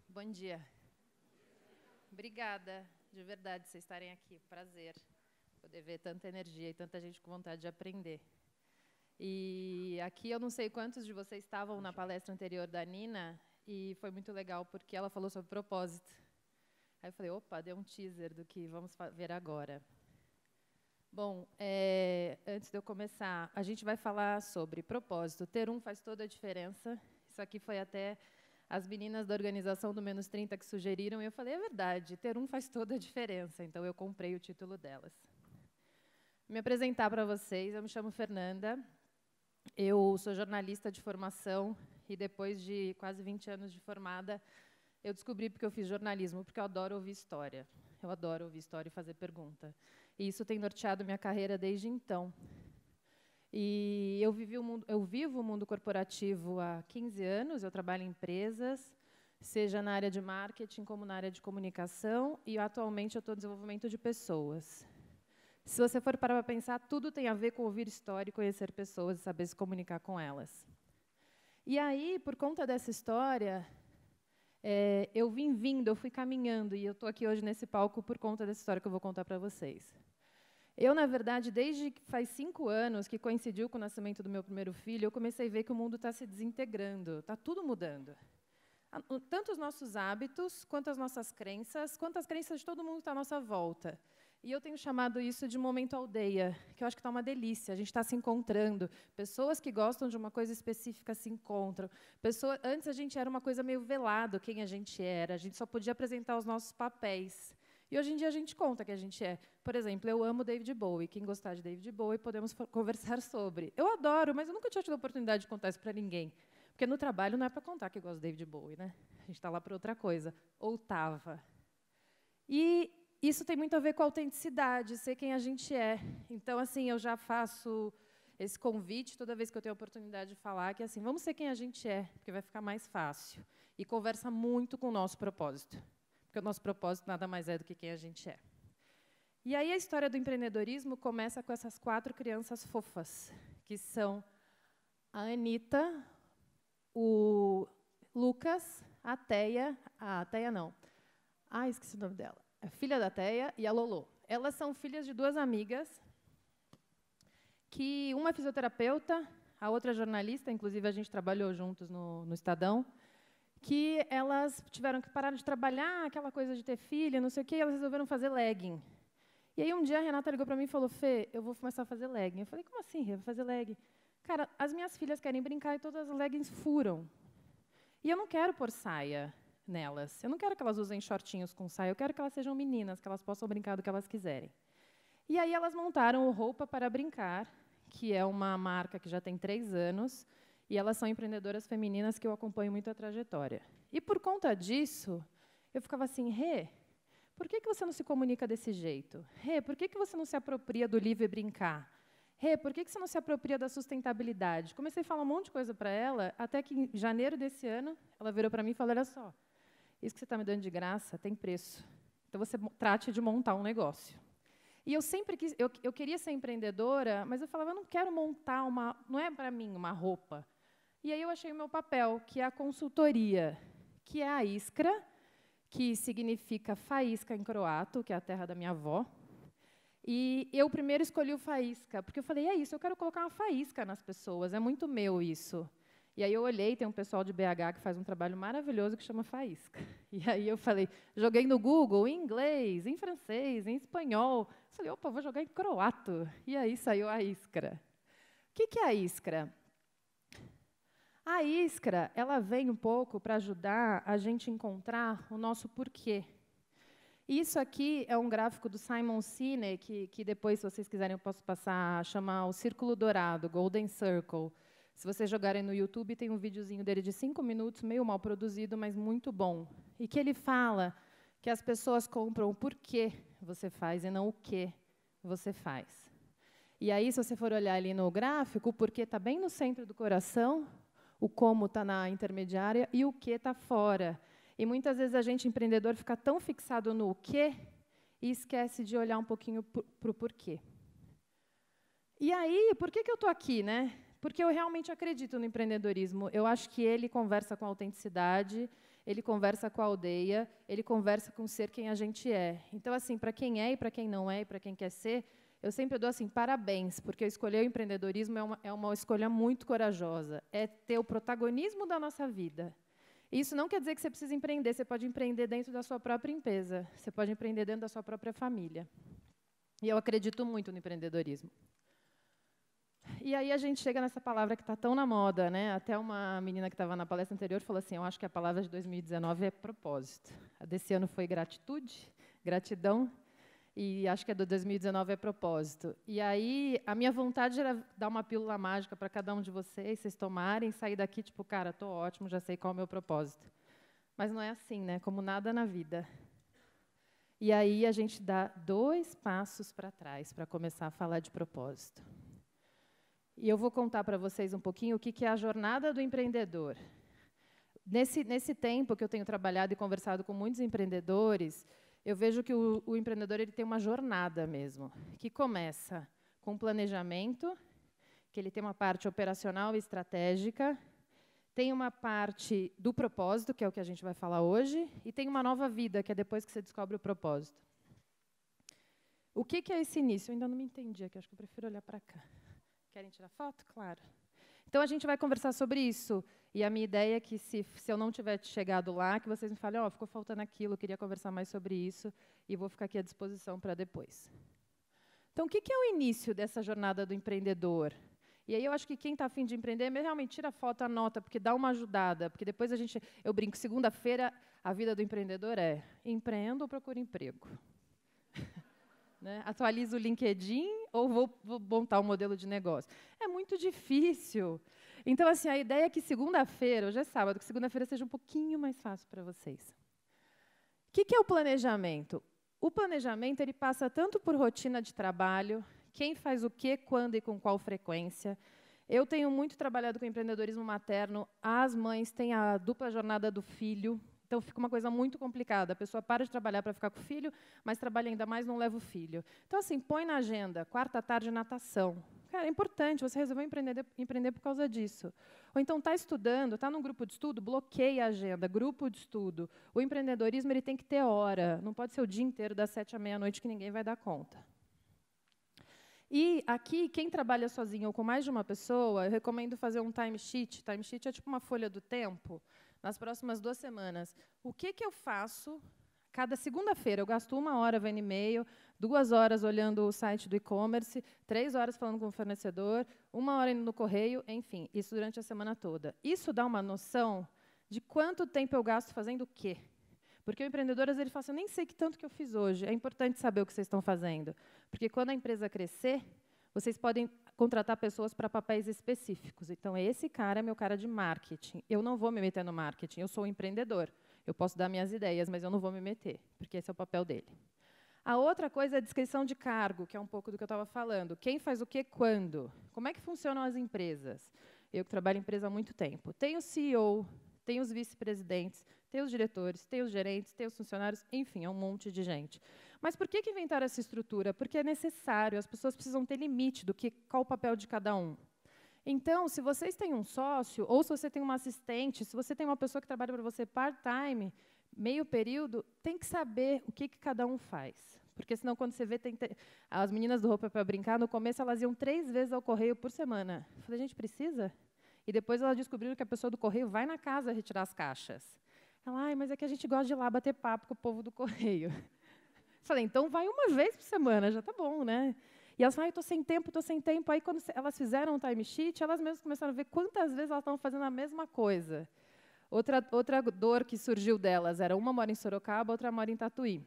Bom dia. Obrigada, de verdade, vocês estarem aqui. Prazer poder ver tanta energia e tanta gente com vontade de aprender. E aqui eu não sei quantos de vocês estavam na palestra anterior da Nina, e foi muito legal porque ela falou sobre propósito. Aí eu falei, opa, deu um teaser do que vamos ver agora. Bom, antes de eu começar, a gente vai falar sobre propósito. Ter um faz toda a diferença. Isso aqui foi até as meninas da organização do Menos 30 que sugeriram, e eu falei, é verdade, ter um faz toda a diferença. Então, eu comprei o título delas. Me apresentar para vocês, eu me chamo Fernanda, eu sou jornalista de formação, e depois de quase 20 anos de formada, eu descobri porque eu fiz jornalismo, porque eu adoro ouvir história. Eu adoro ouvir história e fazer pergunta. E isso tem norteado minha carreira desde então. E eu vivo o mundo corporativo há 15 anos, eu trabalho em empresas, seja na área de marketing como na área de comunicação, e atualmente eu estou no desenvolvimento de pessoas. Se você for parar para pensar, tudo tem a ver com ouvir história e conhecer pessoas e saber se comunicar com elas. E aí, por conta dessa história, eu eu fui caminhando, e eu estou aqui hoje nesse palco por conta dessa história que eu vou contar para vocês. Eu, na verdade, desde que faz 5 anos, que coincidiu com o nascimento do meu primeiro filho, eu comecei a ver que o mundo está se desintegrando, está tudo mudando. Tanto os nossos hábitos, quanto as nossas crenças, quanto as crenças de todo mundo que está à nossa volta. E eu tenho chamado isso de momento aldeia, que eu acho que está uma delícia. A gente está se encontrando. Pessoas que gostam de uma coisa específica se encontram. Antes a gente era uma coisa meio velado, quem a gente era. A gente só podia apresentar os nossos papéis. E hoje em dia a gente conta que a gente é. Por exemplo, eu amo David Bowie. Quem gostar de David Bowie, podemos conversar sobre. Eu adoro, mas eu nunca tinha tido a oportunidade de contar isso para ninguém. Porque no trabalho não é para contar que eu gosto de David Bowie, né? A gente está lá para outra coisa. Ou estava. E isso tem muito a ver com a autenticidade, ser quem a gente é. Então, assim, eu já faço esse convite toda vez que eu tenho a oportunidade de falar, que assim, vamos ser quem a gente é, porque vai ficar mais fácil. E conversa muito com o nosso propósito. Porque o nosso propósito nada mais é do que quem a gente é. E aí a história do empreendedorismo começa com essas 4 crianças fofas, que são a Anitta, o Lucas, a Teia não. Esqueci o nome dela. A filha da Teia e a Lolô. Elas são filhas de 2 amigas, que uma é fisioterapeuta, a outra é jornalista, inclusive a gente trabalhou juntos no Estadão, que elas tiveram que parar de trabalhar, aquela coisa de ter filho, não sei o quê, e elas resolveram fazer legging. E aí um dia a Renata ligou para mim e falou, Fê, eu vou começar a fazer legging. Eu falei, como assim, Rê, vou fazer legging? Cara, as minhas filhas querem brincar e todas as leggings furam. E eu não quero pôr saia nelas. Eu não quero que elas usem shortinhos com saia, eu quero que elas sejam meninas, que elas possam brincar do que elas quiserem. E aí elas montaram o Roupa para Brincar, que é uma marca que já tem 3 anos, e elas são empreendedoras femininas que eu acompanho muito a trajetória. E, por conta disso, eu ficava assim, Rê, por que você não se comunica desse jeito? Rê, por que você não se apropria do livre brincar? Rê, por que você não se apropria da sustentabilidade? Comecei a falar um monte de coisa para ela, até que, em janeiro desse ano, ela virou para mim e falou, olha só, isso que você está me dando de graça tem preço. Então, você trate de montar um negócio. E eu sempre quis, eu queria ser empreendedora, mas eu falava, eu não quero montar não é para mim uma roupa. E aí eu achei o meu papel, que é a consultoria, que é a Iskra, que significa faísca em croato, que é a terra da minha avó. E eu primeiro escolhi o faísca, porque eu falei, é isso, eu quero colocar uma faísca nas pessoas, é muito meu isso. E aí eu olhei, tem um pessoal de BH que faz um trabalho maravilhoso que chama Faísca. E aí eu falei, joguei no Google, em inglês, em francês, em espanhol. Falei, opa, vou jogar em croato. E aí saiu a Iskra. O que é a Iskra? A Iskra, ela vem um pouco para ajudar a gente a encontrar o nosso porquê. Isso aqui é um gráfico do Simon Sinek, que depois, se vocês quiserem, eu posso passar a chamar o Círculo Dourado, Golden Circle. Se vocês jogarem no YouTube, tem um videozinho dele de 5 minutos, meio mal produzido, mas muito bom. E que ele fala que as pessoas compram o porquê você faz e não o que você faz. E aí, se você for olhar ali no gráfico, o porquê está bem no centro do coração, o como está na intermediária e o que está fora. E muitas vezes a gente, empreendedor, fica tão fixado no quê e esquece de olhar um pouquinho para o porquê. E aí, por que eu estou aqui, né? Porque eu realmente acredito no empreendedorismo. Eu acho que ele conversa com a autenticidade. ele conversa com a aldeia, ele conversa com ser quem a gente é. Então, assim, para quem é e para quem não é e para quem quer ser, eu sempre dou assim, parabéns, porque escolher o empreendedorismo é uma escolha muito corajosa. É ter o protagonismo da nossa vida. Isso não quer dizer que você precisa empreender, você pode empreender dentro da sua própria empresa, você pode empreender dentro da sua própria família. E eu acredito muito no empreendedorismo. E aí a gente chega nessa palavra que está tão na moda, né? Até uma menina que estava na palestra anterior falou assim, eu acho que a palavra de 2019 é propósito. A desse ano foi gratitude, gratidão, e acho que a de 2019 é propósito. E aí a minha vontade era dar uma pílula mágica para cada um de vocês tomarem, sair daqui tipo, cara, estou ótimo, já sei qual é o meu propósito. Mas não é assim, né? Como nada na vida. E aí a gente dá 2 passos para trás para começar a falar de propósito. E eu vou contar para vocês um pouquinho o que é a jornada do empreendedor. Nesse tempo que eu tenho trabalhado e conversado com muitos empreendedores, eu vejo que o empreendedor ele tem uma jornada mesmo, que começa com um planejamento, que ele tem uma parte operacional e estratégica, tem uma parte do propósito, que é o que a gente vai falar hoje, e tem uma nova vida, que é depois que você descobre o propósito. O que é esse início? Eu ainda não me entendi aqui, acho que eu prefiro olhar para cá. Querem tirar foto? Claro. Então, a gente vai conversar sobre isso. E a minha ideia é que, se eu não tiver chegado lá, que vocês me falem, ó, ficou faltando aquilo, queria conversar mais sobre isso, e vou ficar aqui à disposição para depois. Então, o que é o início dessa jornada do empreendedor? E aí eu acho que quem está a fim de empreender, realmente tira foto, anota, porque dá uma ajudada. Porque depois eu brinco, segunda-feira, a vida do empreendedor é empreendo ou procuro emprego? Né? Atualizo o LinkedIn ou vou montar um modelo de negócio? É muito difícil. Então, assim, a ideia é que segunda-feira, hoje é sábado, que segunda-feira seja um pouquinho mais fácil para vocês. O que é o planejamento? O planejamento ele passa tanto por rotina de trabalho, quem faz o quê, quando e com qual frequência. Eu tenho muito trabalhado com empreendedorismo materno, as mães têm a dupla jornada do filho, então fica uma coisa muito complicada. A pessoa para de trabalhar para ficar com o filho, mas trabalha ainda mais, não leva o filho. Então, assim, põe na agenda, quarta tarde, natação. Cara, é importante, você resolveu empreender por causa disso. Ou então está estudando, está num grupo de estudo, bloqueia a agenda, grupo de estudo. O empreendedorismo ele tem que ter hora, não pode ser o dia inteiro, das 7 à meia-noite, que ninguém vai dar conta. E aqui, quem trabalha sozinho ou com mais de uma pessoa, eu recomendo fazer um timesheet. Timesheet é tipo uma folha do tempo. Nas próximas 2 semanas, o que eu faço? Cada segunda-feira eu gasto 1 hora vendo e-mail, 2 horas olhando o site do e-commerce, 3 horas falando com o fornecedor, 1 hora indo no correio, enfim, isso durante a semana toda. Isso dá uma noção de quanto tempo eu gasto fazendo o quê? Porque o empreendedor, às vezes, ele fala assim, eu nem sei que tanto que eu fiz hoje. É importante saber o que vocês estão fazendo. Porque quando a empresa crescer, vocês podem contratar pessoas para papéis específicos. Então, esse cara é meu cara de marketing. Eu não vou me meter no marketing, eu sou um empreendedor. Eu posso dar minhas ideias, mas eu não vou me meter, porque esse é o papel dele. A outra coisa é a descrição de cargo, que é um pouco do que eu estava falando. Quem faz o quê, quando? Como é que funcionam as empresas? Eu que trabalho em empresa há muito tempo. Tem o CEO, tem os vice-presidentes, tem os diretores, tem os gerentes, tem os funcionários, enfim, é um monte de gente. Mas por que inventaram essa estrutura? Porque é necessário, as pessoas precisam ter limite do qual o papel de cada um. Então, se vocês têm um sócio, ou se você tem uma assistente, se você tem uma pessoa que trabalha para você part-time, meio período, tem que saber o que cada um faz. Porque senão, quando você vê, as meninas do Roupa para Brincar, no começo, elas iam 3 vezes ao correio por semana. Eu falei, gente, precisa? E depois elas descobriram que a pessoa do correio vai na casa retirar as caixas. Ela, mas é que a gente gosta de ir lá bater papo com o povo do correio. Falei, então vai 1 vez por semana, já tá bom, né? E elas falaram, estou sem tempo, estou sem tempo. Aí, quando elas fizeram um timesheet, elas mesmas começaram a ver quantas vezes elas estavam fazendo a mesma coisa. Outra dor que surgiu delas era, uma mora em Sorocaba, outra mora em Tatuí.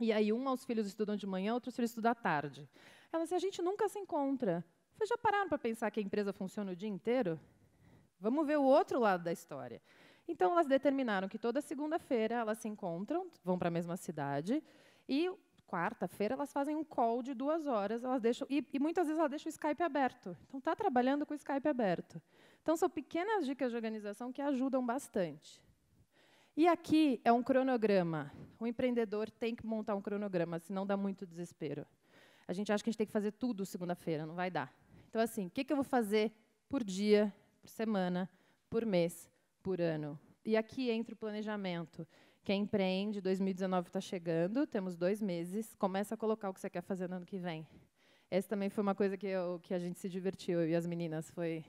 E aí, os filhos estudam de manhã, outros filhos estudam à tarde. Elas, a gente nunca se encontra. Vocês já pararam para pensar que a empresa funciona o dia inteiro? Vamos ver o outro lado da história. Então, elas determinaram que toda segunda-feira elas se encontram, vão para a mesma cidade, e quarta-feira elas fazem um call de 2 horas, elas deixam, e muitas vezes elas deixam o Skype aberto. Então, está trabalhando com o Skype aberto. Então, são pequenas dicas de organização que ajudam bastante. E aqui é um cronograma. O empreendedor tem que montar um cronograma, senão dá muito desespero. A gente acha que a gente tem que fazer tudo segunda-feira, não vai dar. Então, assim, o que eu vou fazer por dia, por semana, por mês, por ano? E aqui entra o planejamento. Quem empreende, 2019 está chegando, temos 2 meses, começa a colocar o que você quer fazer no ano que vem. Essa também foi uma coisa que a gente se divertiu, eu e as meninas, foi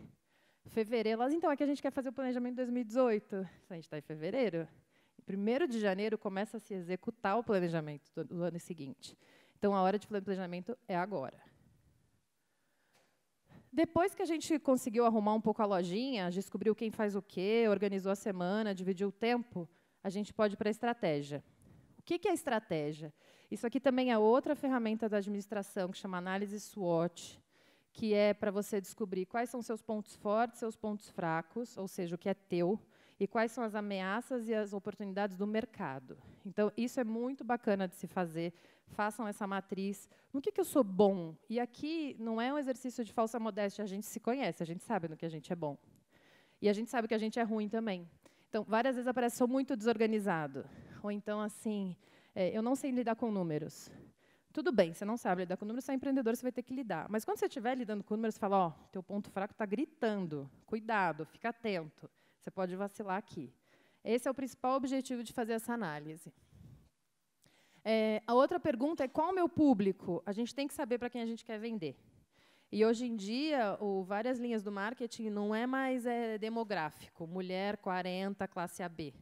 fevereiro. Elas, então, é que a gente quer fazer o planejamento de 2018. A gente está em fevereiro. Em 1º de janeiro começa a se executar o planejamento do ano seguinte. Então, a hora de planejamento é agora. Depois que a gente conseguiu arrumar um pouco a lojinha, descobriu quem faz o quê, organizou a semana, dividiu o tempo, a gente pode ir para a estratégia. O que é estratégia? Isso aqui também é outra ferramenta da administração, que chama análise SWOT, que é para você descobrir quais são seus pontos fortes, seus pontos fracos, ou seja, o que é teu, e quais são as ameaças e as oportunidades do mercado. Então, isso é muito bacana de se fazer. Façam essa matriz. No que eu sou bom? E aqui não é um exercício de falsa modéstia, a gente se conhece, a gente sabe no que a gente é bom. E a gente sabe que a gente é ruim também. Então, várias vezes aparece, sou muito desorganizado. Ou então, assim, eu não sei lidar com números. Tudo bem, você não sabe lidar com números, você é empreendedor, você vai ter que lidar. Mas quando você estiver lidando com números, você fala, ó, teu ponto fraco está gritando, cuidado, fica atento. Você pode vacilar aqui. Esse é o principal objetivo de fazer essa análise. A outra pergunta é, qual é o meu público? A gente tem que saber para quem a gente quer vender. E, hoje em dia, várias linhas do marketing não é mais demográfico, mulher, 40, classe AB.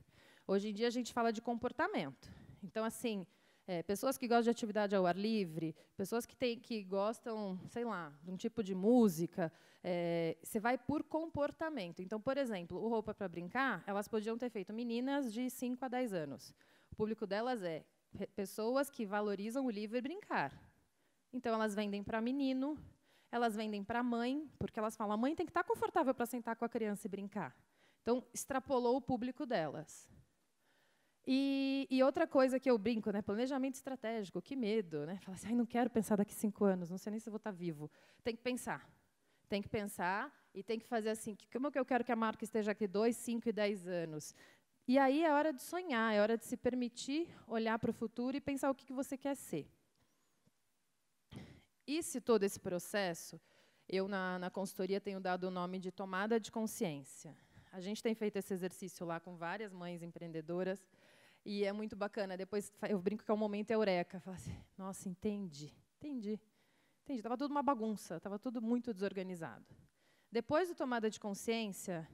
Hoje em dia, a gente fala de comportamento. Então, assim, pessoas que gostam de atividade ao ar livre, pessoas que gostam, sei lá, de um tipo de música, você vai por comportamento. Então, por exemplo, o Roupa para Brincar, elas podiam ter feito meninas de 5 a 10 anos. O público delas é pessoas que valorizam o livre brincar. Então, elas vendem para menino, elas vendem para a mãe, porque elas falam, a mãe tem que estar confortável para sentar com a criança e brincar. Então, extrapolou o público delas. E outra coisa que eu brinco, né, planejamento estratégico, que medo, né? Fala assim, não quero pensar daqui 5 anos, não sei nem se eu vou estar vivo. Tem que pensar. Tem que pensar e tem que fazer assim, como que eu quero que a marca esteja aqui 2, 5 e 10 anos? E aí é hora de sonhar, é hora de se permitir olhar para o futuro e pensar o que você quer ser. E se todo esse processo, eu na consultoria tenho dado o nome de tomada de consciência. A gente tem feito esse exercício lá com várias mães empreendedoras, e é muito bacana. Depois eu brinco que é um momento eureka. Falo assim, nossa, entendi. Estava tudo uma bagunça, estava tudo muito desorganizado. Depois da tomada de consciência,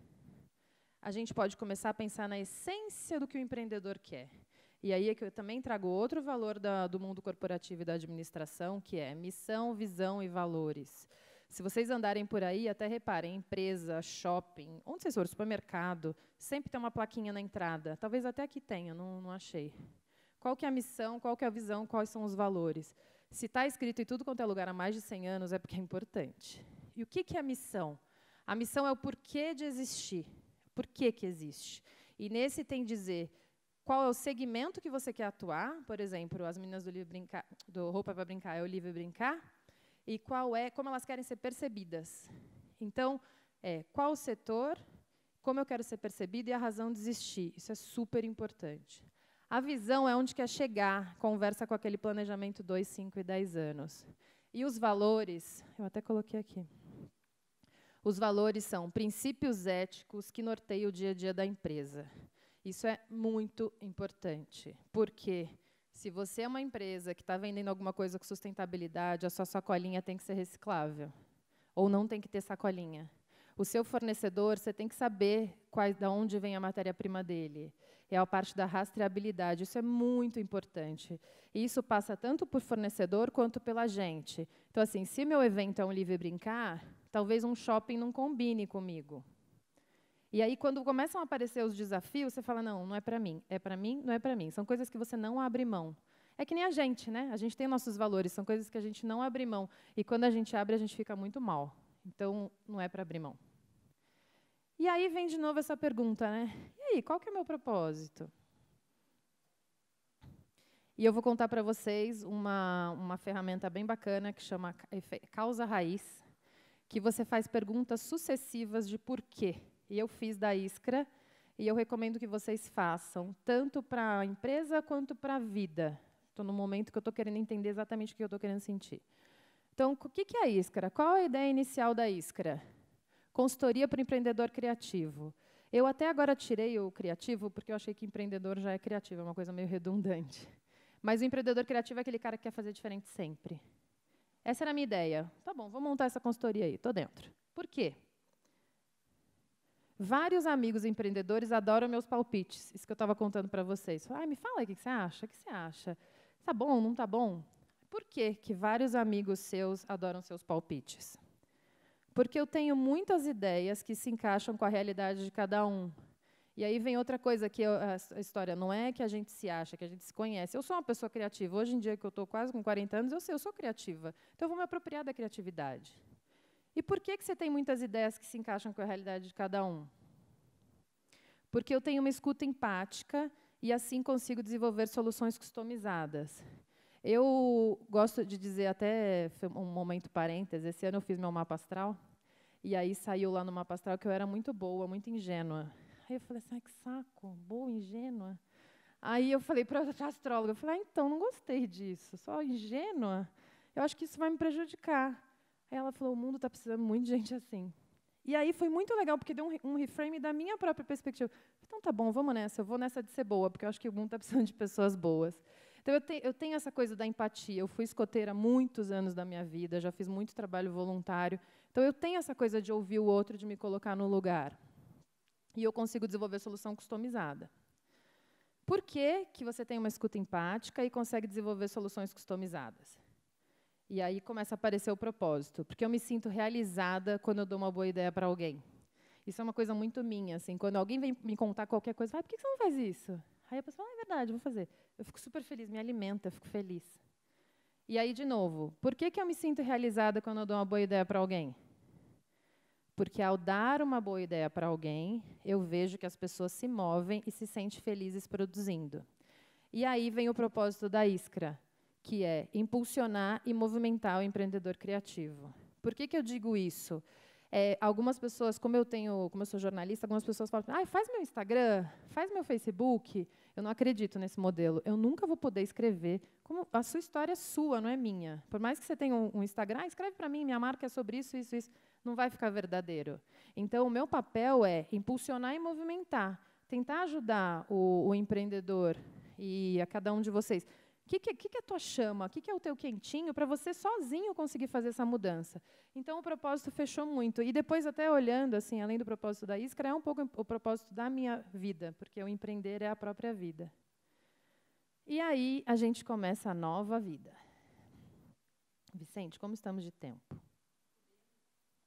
a gente pode começar a pensar na essência do que o empreendedor quer. E aí é que eu também trago outro valor do mundo corporativo e da administração, que é missão, visão e valores. Se vocês andarem por aí, até reparem, empresa, shopping, onde vocês forem, supermercado, sempre tem uma plaquinha na entrada. Talvez até aqui tenha, não achei. Qual que é a missão, qual que é a visão, quais são os valores? Se está escrito em tudo quanto é lugar há mais de 100 anos, é porque é importante. E o que é a missão? A missão é o porquê de existir. Por que existe? E nesse tem dizer qual é o segmento que você quer atuar. Por exemplo, as meninas do Roupa para Brincar é o Livre Brincar. E como elas querem ser percebidas. Então, qual o setor, como eu quero ser percebida e a razão de existir. Isso é super importante. A visão é onde quer chegar, conversa com aquele planejamento 2, 5 e 10 anos. E os valores, eu até coloquei aqui. Os valores são princípios éticos que norteiam o dia a dia da empresa. Isso é muito importante, porque se você é uma empresa que está vendendo alguma coisa com sustentabilidade, a sua sacolinha tem que ser reciclável, ou não tem que ter sacolinha. O seu fornecedor, você tem que saber de onde vem a matéria-prima dele. É a parte da rastreabilidade, isso é muito importante. E isso passa tanto por fornecedor quanto pela gente. Então, assim, se meu evento é um livre brincar, talvez um shopping não combine comigo. E aí, quando começam a aparecer os desafios, você fala, não é para mim, não é para mim. São coisas que você não abre mão. É que nem a gente, né? A gente tem nossos valores, são coisas que a gente não abre mão. E quando a gente abre, a gente fica muito mal. Então, não é para abrir mão. E aí vem de novo essa pergunta, né? E aí, qual que é o meu propósito? E eu vou contar para vocês uma ferramenta bem bacana que chama Causa Raiz, que você faz perguntas sucessivas de porquê. E eu fiz da Iskra, e eu recomendo que vocês façam, tanto para a empresa quanto para a vida. Estou no momento que eu estou querendo entender exatamente o que eu estou querendo sentir. Então, o que é a Iskra? Qual a ideia inicial da Iskra? Consultoria para o empreendedor criativo. Eu até agora tirei o criativo, porque eu achei que empreendedor já é criativo, é uma coisa meio redundante. Mas o empreendedor criativo é aquele cara que quer fazer diferente sempre. Essa era a minha ideia. Tá bom, vou montar essa consultoria aí, estou dentro. Por quê? Vários amigos empreendedores adoram meus palpites, isso que eu estava contando para vocês. Me fala aí o que você acha, o que você acha? Tá bom, não tá bom? Por que que vários amigos seus adoram seus palpites? Porque eu tenho muitas ideias que se encaixam com a realidade de cada um. E aí vem outra coisa que a história não é que a gente se acha, que a gente se conhece. Eu sou uma pessoa criativa. Hoje em dia, que eu estou quase com 40 anos, eu sou criativa. Então, eu vou me apropriar da criatividade. E por que que você tem muitas ideias que se encaixam com a realidade de cada um? Porque eu tenho uma escuta empática e, assim, consigo desenvolver soluções customizadas. Eu gosto de dizer, até um momento parêntese, esse ano eu fiz meu mapa astral, e aí saiu lá no mapa astral que eu era muito boa, muito ingênua. Aí eu falei assim, que saco, boa, ingênua. Aí eu falei para a astróloga, eu falei, então, não gostei disso, só ingênua, eu acho que isso vai me prejudicar. Aí ela falou, o mundo está precisando muito de gente assim. E aí foi muito legal, porque deu um reframe da minha própria perspectiva. Então, tá bom, vamos nessa, eu vou nessa de ser boa, porque eu acho que o mundo está precisando de pessoas boas. Então, eu tenho essa coisa da empatia. Eu fui escoteira há muitos anos da minha vida, já fiz muito trabalho voluntário. Então, eu tenho essa coisa de ouvir o outro, de me colocar no lugar. E eu consigo desenvolver solução customizada. Por que que você tem uma escuta empática e consegue desenvolver soluções customizadas? E aí começa a aparecer o propósito, porque eu me sinto realizada quando eu dou uma boa ideia para alguém. Isso é uma coisa muito minha, assim, quando alguém vem me contar qualquer coisa, por que você não faz isso? Aí a pessoa, é verdade, vou fazer. Eu fico super feliz, me alimenta, eu fico feliz. E aí, de novo, por que que eu me sinto realizada quando eu dou uma boa ideia para alguém? Porque ao dar uma boa ideia para alguém, eu vejo que as pessoas se movem e se sentem felizes produzindo. E aí vem o propósito da Iskra, que é impulsionar e movimentar o empreendedor criativo. Por que que eu digo isso? Algumas pessoas, como eu sou jornalista, algumas pessoas falam, faz meu Instagram, faz meu Facebook. Eu não acredito nesse modelo. Eu nunca vou poder escrever. A sua história é sua, não é minha. Por mais que você tenha um Instagram, escreve para mim, minha marca é sobre isso, isso, isso. Não vai ficar verdadeiro. Então, o meu papel é impulsionar e movimentar. Tentar ajudar o empreendedor e a cada um de vocês. O que é a tua chama? O que é o teu quentinho para você sozinho conseguir fazer essa mudança? Então, o propósito fechou muito. E depois, até olhando, assim, além do propósito da Iskra, é um pouco o propósito da minha vida, porque o empreender é a própria vida. E aí, a gente começa a nova vida. Vicente, como estamos de tempo?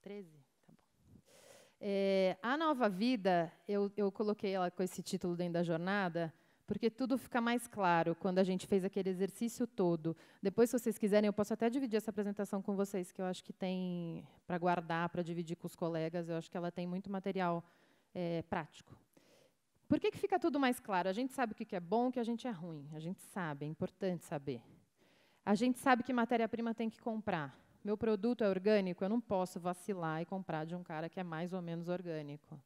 13? Tá bom. A nova vida, eu coloquei ela com esse título dentro da jornada, porque tudo fica mais claro quando a gente fez aquele exercício todo. Depois, se vocês quiserem, eu posso até dividir essa apresentação com vocês, que eu acho que tem para guardar, para dividir com os colegas. Eu acho que ela tem muito material prático. Por que fica tudo mais claro? A gente sabe o que é bom e o que a gente é ruim. A gente sabe, é importante saber. A gente sabe que matéria-prima tem que comprar. Meu produto é orgânico, eu não posso vacilar e comprar de um cara que é mais ou menos orgânico.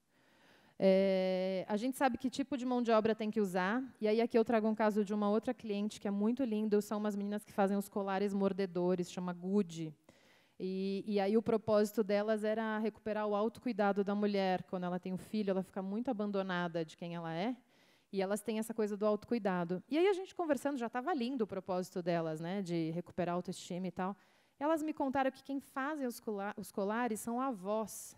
A gente sabe que tipo de mão de obra tem que usar. E aí aqui eu trago um caso de uma outra cliente que é muito lindo. São umas meninas que fazem os colares mordedores, chama Good. E aí o propósito delas era recuperar o autocuidado da mulher. Quando ela tem um filho, ela fica muito abandonada de quem ela é. E elas têm essa coisa do autocuidado. E aí a gente conversando, já estava lindo o propósito delas, né, de recuperar a autoestima e tal. Elas me contaram que quem fazem os colares são avós,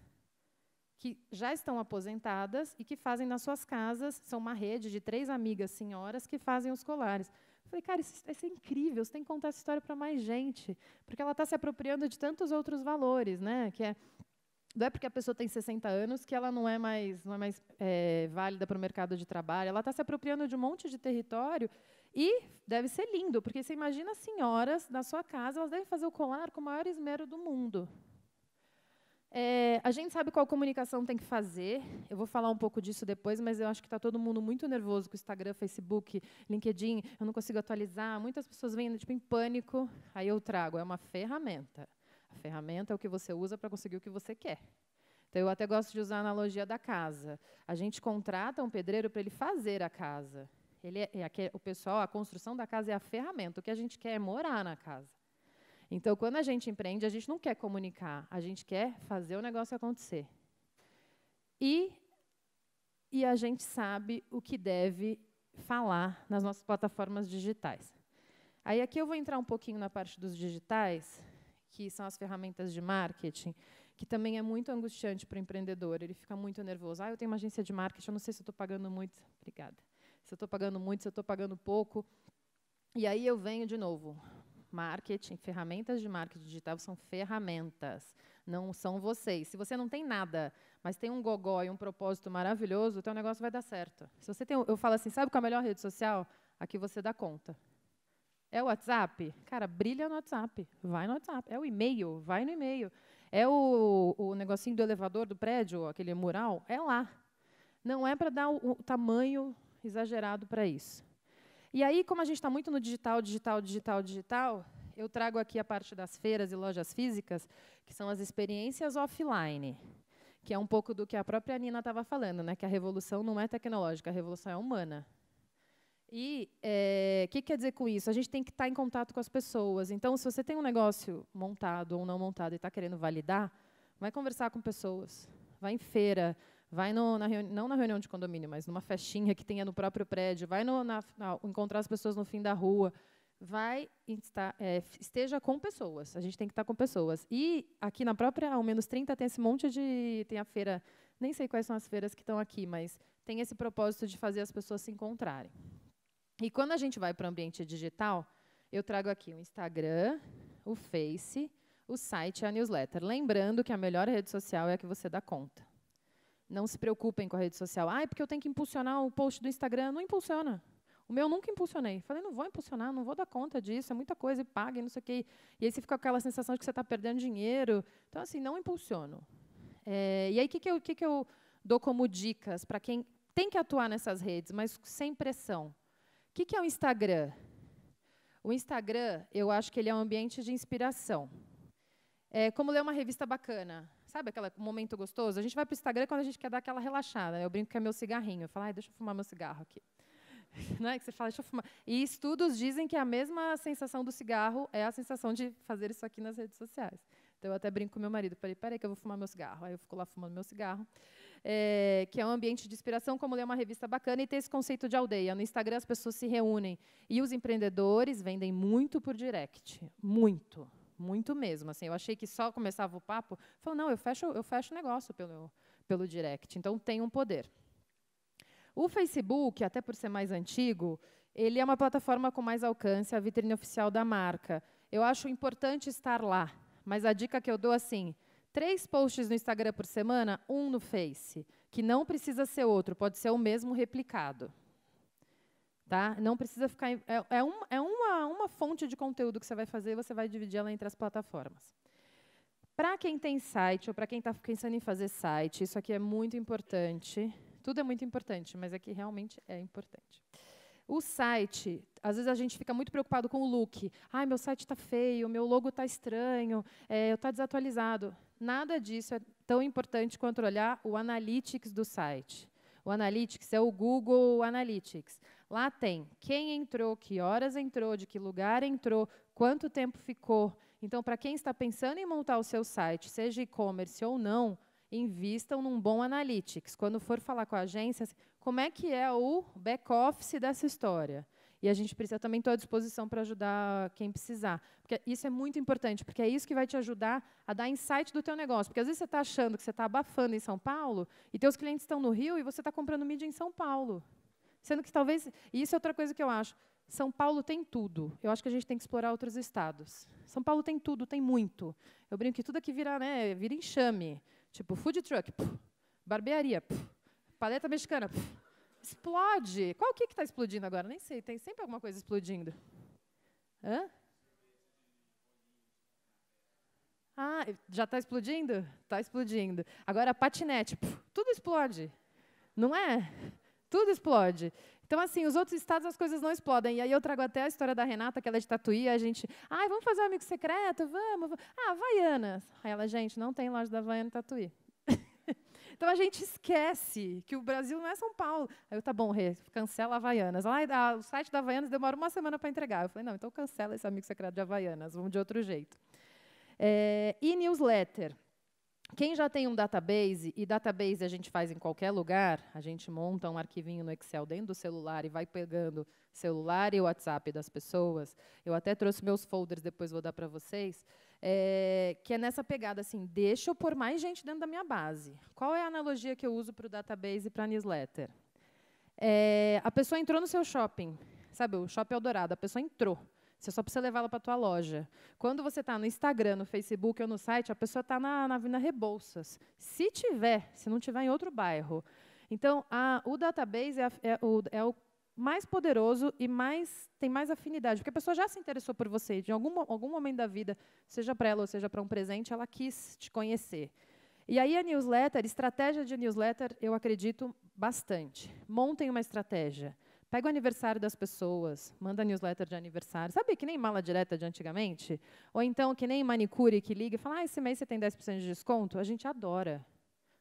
que já estão aposentadas e que fazem nas suas casas. São uma rede de 3 amigas senhoras que fazem os colares. Eu falei, cara, isso é incrível, você tem que contar essa história para mais gente, porque ela está se apropriando de tantos outros valores, né? Não é porque a pessoa tem 60 anos que ela não é mais válida para o mercado de trabalho. Ela está se apropriando de um monte de território e deve ser lindo, porque você imagina as senhoras na sua casa, elas devem fazer o colar com o maior esmero do mundo. A gente sabe qual comunicação tem que fazer. Eu vou falar um pouco disso depois, mas eu acho que está todo mundo muito nervoso com o Instagram, Facebook, LinkedIn. Eu não consigo atualizar. Muitas pessoas vêm em pânico. Aí eu trago, é uma ferramenta. A ferramenta é o que você usa para conseguir o que você quer. Então, eu até gosto de usar a analogia da casa. A gente contrata um pedreiro para ele fazer a casa. O pessoal, a construção da casa é a ferramenta. O que a gente quer é morar na casa. Então, quando a gente empreende, a gente não quer comunicar, a gente quer fazer o negócio acontecer. E e a gente sabe o que deve falar nas nossas plataformas digitais. Aí aqui eu vou entrar um pouquinho na parte dos digitais, que são as ferramentas de marketing, que também é muito angustiante para o empreendedor. Ele fica muito nervoso. Eu tenho uma agência de marketing, eu não sei se eu estou pagando muito. Obrigada. Se eu estou pagando muito, se eu estou pagando pouco. E aí eu venho de novo. Marketing, ferramentas de marketing digital são ferramentas, não são vocês. Se você não tem nada, mas tem um gogó e um propósito maravilhoso, o teu negócio vai dar certo. Se você tem, eu falo assim, sabe qual é a melhor rede social? Aqui você dá conta. É o WhatsApp? Cara, brilha no WhatsApp. Vai no WhatsApp. É o e-mail? Vai no e-mail. É o negocinho do elevador do prédio, aquele mural? É lá. Não é para dar o tamanho exagerado para isso. E aí, como a gente está muito no digital, eu trago aqui a parte das feiras e lojas físicas, que são as experiências offline, que é um pouco do que a própria Nina estava falando, né, que a revolução não é tecnológica, a revolução é humana. E o que quer dizer com isso? A gente tem que estar em contato com as pessoas. Então, se você tem um negócio montado ou não montado e está querendo validar, vai conversar com pessoas, vai em feira, vai não na reunião de condomínio, mas numa festinha que tenha no próprio prédio, vai encontrar as pessoas no fim da rua, esteja com pessoas. A gente tem que estar com pessoas. E aqui na própria, ao menos 30, tem esse monte de... Tem a feira, nem sei quais são as feiras que estão aqui, mas tem esse propósito de fazer as pessoas se encontrarem. E quando a gente vai para o ambiente digital, eu trago aqui o Instagram, o Face, o site e a newsletter. Lembrando que a melhor rede social é a que você dá conta. Não se preocupem com a rede social. Porque eu tenho que impulsionar o post do Instagram. Não impulsiona. O meu eu nunca impulsionei. Falei, não vou impulsionar, não vou dar conta disso, é muita coisa, e paga, e não sei o quê. E aí você fica com aquela sensação de que você está perdendo dinheiro. Então, assim, não impulsiono. E aí, o que eu dou como dicas para quem tem que atuar nessas redes, mas sem pressão? O que é o Instagram? O Instagram, eu acho que ele é um ambiente de inspiração. É como ler uma revista bacana. Sabe aquele momento gostoso? A gente vai para o Instagram quando a gente quer dar aquela relaxada. Eu brinco que é meu cigarrinho. Eu falo, deixa eu fumar meu cigarro aqui. Não é que você fala, deixa eu fumar. E estudos dizem que a mesma sensação do cigarro é a sensação de fazer isso aqui nas redes sociais. Então, eu até brinco com meu marido. Falei, peraí que eu vou fumar meu cigarro. Aí eu fico lá fumando meu cigarro. Que é um ambiente de inspiração, como ler uma revista bacana, e ter esse conceito de aldeia. No Instagram, as pessoas se reúnem. E os empreendedores vendem muito por direct. Muito. Muito mesmo. Assim, eu achei que só começava o papo. Falei, não, eu fecho negócio pelo direct. Então, tem um poder. O Facebook, até por ser mais antigo, ele é uma plataforma com mais alcance, a vitrine oficial da marca. Eu acho importante estar lá. Mas a dica que eu dou, assim, 3 posts no Instagram por semana, 1 no Face, que não precisa ser outro, pode ser o mesmo replicado. Tá? Não precisa ficar... uma fonte de conteúdo que você vai fazer, você vai dividir ela entre as plataformas. Para quem tem site, ou para quem está pensando em fazer site, isso aqui é muito importante. Tudo é muito importante, mas aqui realmente é importante. O site, às vezes a gente fica muito preocupado com o look. Meu site está feio, meu logo está estranho, está desatualizado. Nada disso é tão importante quanto olhar o Analytics do site. O Analytics é o Google Analytics. Lá tem quem entrou, que horas entrou, de que lugar entrou, quanto tempo ficou. Então, para quem está pensando em montar o seu site, seja e-commerce ou não, invistam num bom Analytics. Quando for falar com a agência, como é que é o back-office dessa história? E a gente precisa também estar à disposição para ajudar quem precisar. Porque isso é muito importante, porque é isso que vai te ajudar a dar insight do teu negócio. Porque às vezes você está achando que você está abafando em São Paulo, e teus clientes estão no Rio, e você está comprando mídia em São Paulo. Sendo que talvez... E isso é outra coisa que eu acho. São Paulo tem tudo. Eu acho que a gente tem que explorar outros estados. São Paulo tem tudo, tem muito. Eu brinco que tudo aqui vira enxame. Tipo, food truck, barbearia, paleta mexicana, explode. Qual que está explodindo agora? Nem sei, tem sempre alguma coisa explodindo. Hã? Já está explodindo? Está explodindo. Agora, patinete, tudo explode. Não é? Tudo explode. Então, assim, os outros estados as coisas não explodem. E aí eu trago até a história da Renata, que ela é de Tatuí, a gente... vamos fazer um amigo secreto? Vamos. Havaianas. Aí ela, gente, não tem loja da Havaiana em Tatuí. Então, a gente esquece que o Brasil não é São Paulo. Aí eu, tá bom, Rê, cancela Havaianas. O site da Havaianas demora 1 semana para entregar. Eu falei, não, então cancela esse amigo secreto de Havaianas, vamos de outro jeito. E newsletter. Quem já tem um database, e database a gente faz em qualquer lugar, a gente monta um arquivinho no Excel dentro do celular e vai pegando celular e o WhatsApp das pessoas. Eu até trouxe meus folders, depois vou dar para vocês, que é nessa pegada assim, deixa eu pôr mais gente dentro da minha base. Qual é a analogia que eu uso para o database e para a newsletter? A pessoa entrou no seu shopping, sabe, o Shopping Eldorado, a pessoa entrou. Você só precisa levá-la para a tua loja. Quando você está no Instagram, no Facebook ou no site, a pessoa está na Avenida Rebouças. Se não tiver em outro bairro. Então, o database é o mais poderoso e tem mais afinidade. Porque a pessoa já se interessou por você. De algum momento da vida, seja para ela ou seja para um presente, ela quis te conhecer. E aí a newsletter, estratégia de newsletter, eu acredito bastante. Montem uma estratégia. Pega o aniversário das pessoas, manda newsletter de aniversário. Sabe que nem mala direta de antigamente? Ou então que nem manicure que liga e fala, esse mês você tem 10% de desconto? A gente adora.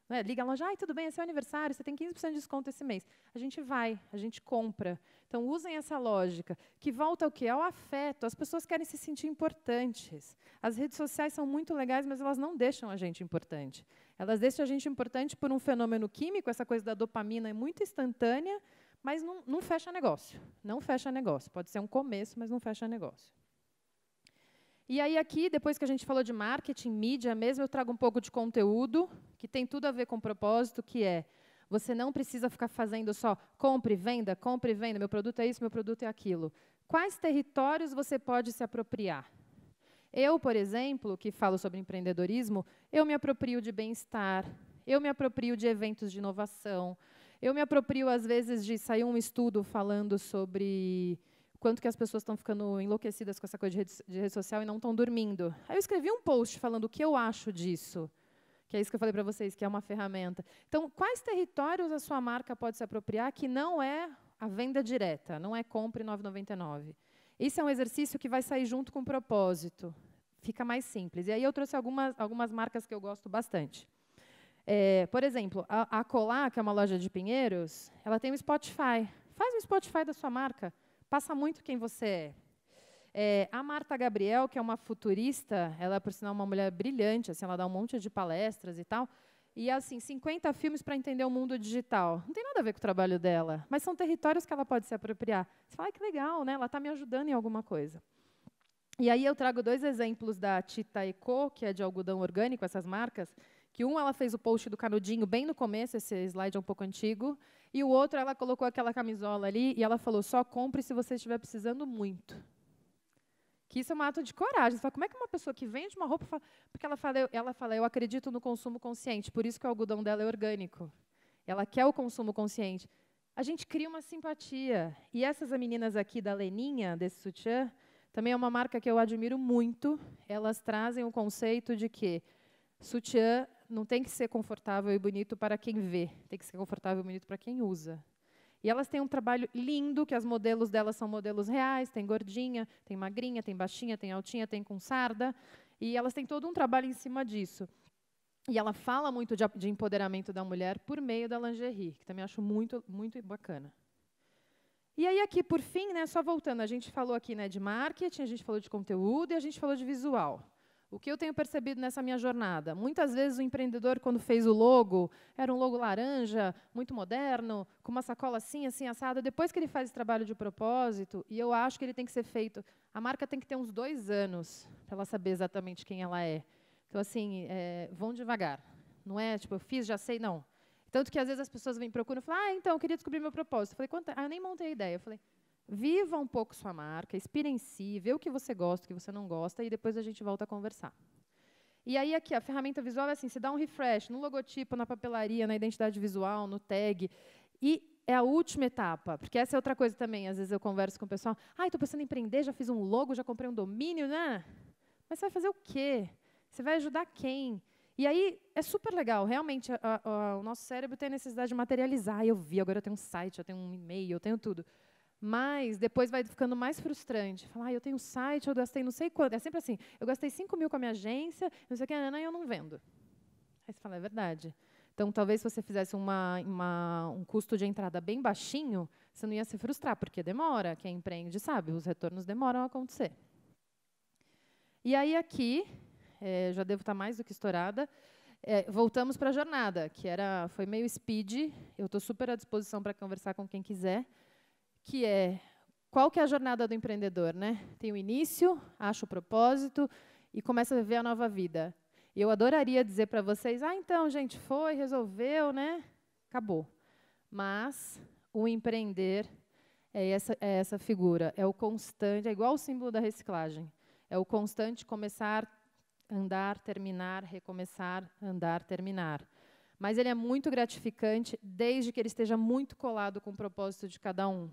Não é? Liga lá, tudo bem, é seu aniversário, você tem 15% de desconto esse mês. A gente vai, a gente compra. Então, usem essa lógica, que volta ao quê? Ao afeto. As pessoas querem se sentir importantes. As redes sociais são muito legais, mas elas não deixam a gente importante. Elas deixam a gente importante por um fenômeno químico, essa coisa da dopamina é muito instantânea, mas não fecha negócio. Não fecha negócio. Pode ser um começo, mas não fecha negócio. E aí aqui, depois que a gente falou de marketing, mídia mesmo, eu trago um pouco de conteúdo, que tem tudo a ver com propósito, que é, você não precisa ficar fazendo só compre e venda, meu produto é isso, meu produto é aquilo. Quais territórios você pode se apropriar? Eu, por exemplo, que falo sobre empreendedorismo, eu me aproprio de bem-estar, eu me aproprio de eventos de inovação, eu me aproprio, às vezes, de sair um estudo falando sobre quanto que as pessoas estão ficando enlouquecidas com essa coisa de rede social e não estão dormindo. Aí eu escrevi um post falando o que eu acho disso, que é isso que eu falei para vocês, que é uma ferramenta. Então, quais territórios a sua marca pode se apropriar que não é a venda direta, não é compre R$ 9,99? Esse é um exercício que vai sair junto com o propósito. Fica mais simples. E aí eu trouxe algumas marcas que eu gosto bastante. Por exemplo, a Colar, que é uma loja de Pinheiros, ela tem um Spotify. Faz um Spotify da sua marca. Passa muito quem você é. A Marta Gabriel, que é uma futurista, ela é, por sinal, uma mulher brilhante, assim, ela dá um monte de palestras e tal. E, assim, 50 filmes para entender o mundo digital. Não tem nada a ver com o trabalho dela, mas são territórios que ela pode se apropriar. Você fala, que legal, né? Ela está me ajudando em alguma coisa. E aí eu trago 2 exemplos da Tita Eco, que é de algodão orgânico, essas marcas, que ela fez o post do canudinho bem no começo, esse slide é um pouco antigo, e o outro ela colocou aquela camisola ali e ela falou, só compre se você estiver precisando muito. Que isso é um ato de coragem. Você fala, como é que uma pessoa que vende uma roupa... Porque ela fala, eu acredito no consumo consciente, por isso que o algodão dela é orgânico. Ela quer o consumo consciente. A gente cria uma simpatia. E essas meninas aqui da Leninha, desse sutiã, também é uma marca que eu admiro muito. Elas trazem o conceito de que sutiã não tem que ser confortável e bonito para quem vê, tem que ser confortável e bonito para quem usa. E elas têm um trabalho lindo, que os modelos delas são modelos reais, tem gordinha, tem magrinha, tem baixinha, tem altinha, tem com sarda, e elas têm todo um trabalho em cima disso. E ela fala muito de empoderamento da mulher por meio da lingerie, que também acho muito, muito bacana. E aí aqui, por fim, né, só voltando, a gente falou aqui, né, de marketing, a gente falou de conteúdo e a gente falou de visual. O que eu tenho percebido nessa minha jornada? Muitas vezes o empreendedor, quando fez o logo, era um logo laranja, muito moderno, com uma sacola assim, assim, assada. Depois que ele faz esse trabalho de propósito, e eu acho que ele tem que ser feito... A marca tem que ter uns 2 anos para ela saber exatamente quem ela é. Então, assim, vão devagar. Não é, tipo, eu fiz, já sei, não. Tanto que, às vezes, as pessoas vêm procuram e falam, então, eu queria descobrir meu propósito. Eu falei, eu nem montei a ideia. Eu falei, viva um pouco sua marca, inspire em si, vê o que você gosta, o que você não gosta, e depois a gente volta a conversar. E aí, aqui, a ferramenta visual é assim, você dá um refresh no logotipo, na papelaria, na identidade visual, no tag. E é a última etapa, porque essa é outra coisa também. Às vezes eu converso com o pessoal, estou pensando em empreender, já fiz um logo, já comprei um domínio, né? Mas você vai fazer o quê? Você vai ajudar quem? E aí, é super legal. Realmente, o nosso cérebro tem a necessidade de materializar. Eu vi, agora eu tenho um site, eu tenho um e-mail, eu tenho tudo. Mas depois vai ficando mais frustrante. Falar, eu tenho um site, eu gastei não sei quanto. É sempre assim, eu gastei 5 mil com a minha agência, não sei o que, e eu não vendo. Aí você fala, é verdade. Então, talvez se você fizesse um custo de entrada bem baixinho, você não ia se frustrar, porque demora. Quem empreende sabe, os retornos demoram a acontecer. E aí, aqui, já devo estar mais do que estourada, Voltamos para a jornada, que foi meio speed. Eu estou super à disposição para conversar com quem quiser, que qual que é a jornada do empreendedor, né? Tem o início, acha o propósito e começa a viver a nova vida. Eu adoraria dizer para vocês, então, gente, resolveu, né? Acabou. Mas o empreender é essa figura, é o constante, é igual o símbolo da reciclagem. É o constante começar, andar, terminar, recomeçar, andar, terminar. Mas ele é muito gratificante desde que ele esteja muito colado com o propósito de cada um.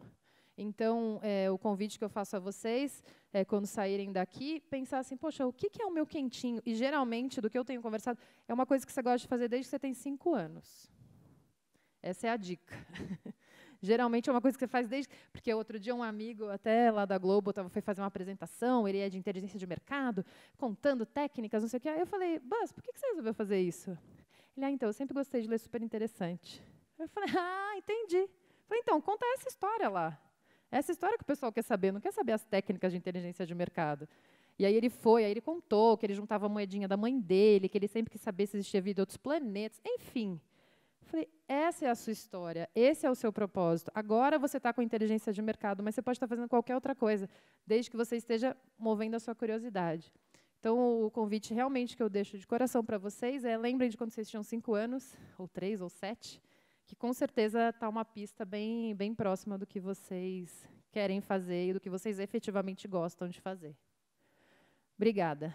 Então, o convite que eu faço a vocês é, quando saírem daqui, pensar assim, poxa, o que é o meu quentinho? E, geralmente, do que eu tenho conversado, é uma coisa que você gosta de fazer desde que você tem 5 anos. Essa é a dica. Geralmente é uma coisa que você faz desde... Porque outro dia um amigo, até lá da Globo, foi fazer uma apresentação, ele é de inteligência de mercado, contando técnicas, não sei o quê. Aí eu falei, Buzz, por que você resolveu fazer isso? Ele, então, eu sempre gostei de ler, super interessante. Eu falei, entendi. Eu falei, então, conta essa história lá. Essa história que o pessoal quer saber, não quer saber as técnicas de inteligência de mercado. E aí ele contou que ele juntava a moedinha da mãe dele, que ele sempre quis saber se existia vida em outros planetas, enfim. Eu falei, essa é a sua história, esse é o seu propósito. Agora você está com inteligência de mercado, mas você pode estar fazendo qualquer outra coisa, desde que você esteja movendo a sua curiosidade. Então, o convite realmente que eu deixo de coração para vocês lembrem de quando vocês tinham 5 anos, ou 3, ou 7, que com certeza está uma pista bem próxima do que vocês querem fazer e do que vocês efetivamente gostam de fazer. Obrigada.